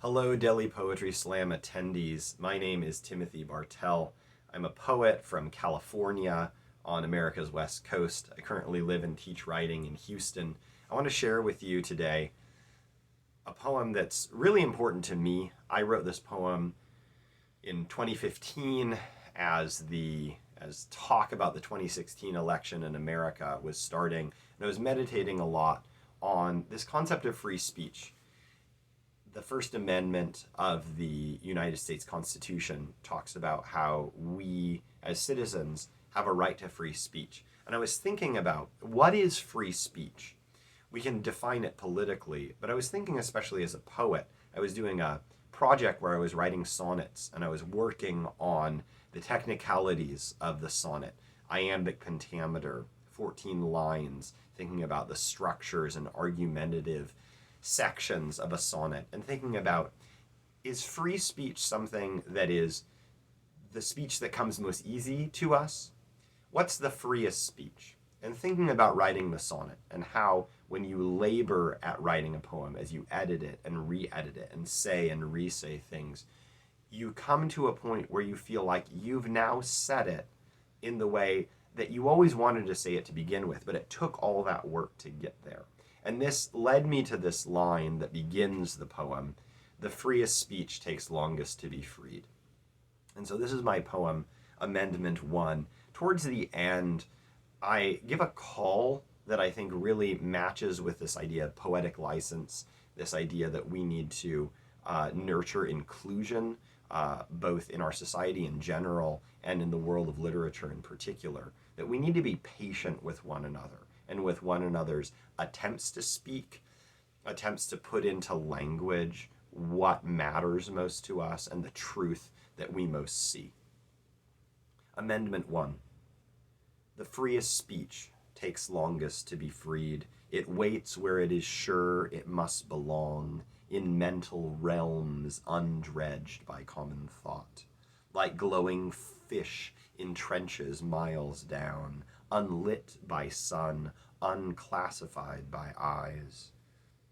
Hello, Delhi Poetry Slam attendees. My name is Timothy Bartel. I'm a poet from California on America's West Coast. I currently live and teach writing in Houston. I want to share with you today a poem that's really important to me. I wrote this poem in 2015 as talk about the 2016 election in America was starting, and I was meditating a lot on this concept of free speech. The First Amendment of the United States Constitution talks about how we, as citizens, have a right to free speech. And I was thinking about, what is free speech? We can define it politically, but I was thinking especially as a poet. I was doing a project where I was writing sonnets, and I was working on the technicalities of the sonnet, iambic pentameter, 14 lines, thinking about the structures and argumentative sections of a sonnet, and thinking about, is free speech something that is the speech that comes most easy to us? What's the freest speech? And thinking about writing the sonnet, and how when you labor at writing a poem, as you edit it and re-edit it and say and re-say things, you come to a point where you feel like you've now said it in the way that you always wanted to say it to begin with, but it took all that work to get there. And this led me to this line that begins the poem: the freest speech takes longest to be freed. And so this is my poem, Amendment 1. Towards the end, I give a call that I think really matches with this idea of poetic license, this idea that we need to nurture inclusion, both in our society in general and in the world of literature in particular, that we need to be patient with one another and with one another's attempts to speak, attempts to put into language what matters most to us and the truth that we most see. Amendment 1. The freest speech takes longest to be freed. It waits where it is sure it must belong, in mental realms undredged by common thought, like glowing fish in trenches miles down, unlit by sun, unclassified by eyes.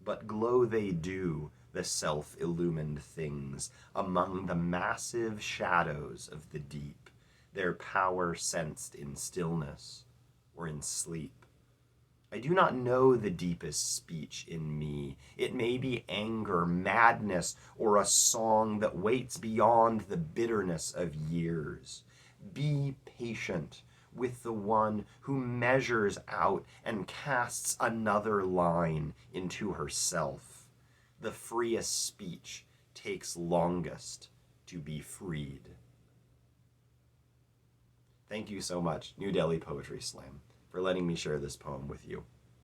But glow they do, the self-illumined things, among the massive shadows of the deep, their power sensed in stillness or in sleep. I do not know the deepest speech in me. It may be anger, madness, or a song that waits beyond the bitterness of years. Be patient with the one who measures out and casts another line into herself. The freest speech takes longest to be freed. Thank you so much, New Delhi Poetry Slam, for letting me share this poem with you.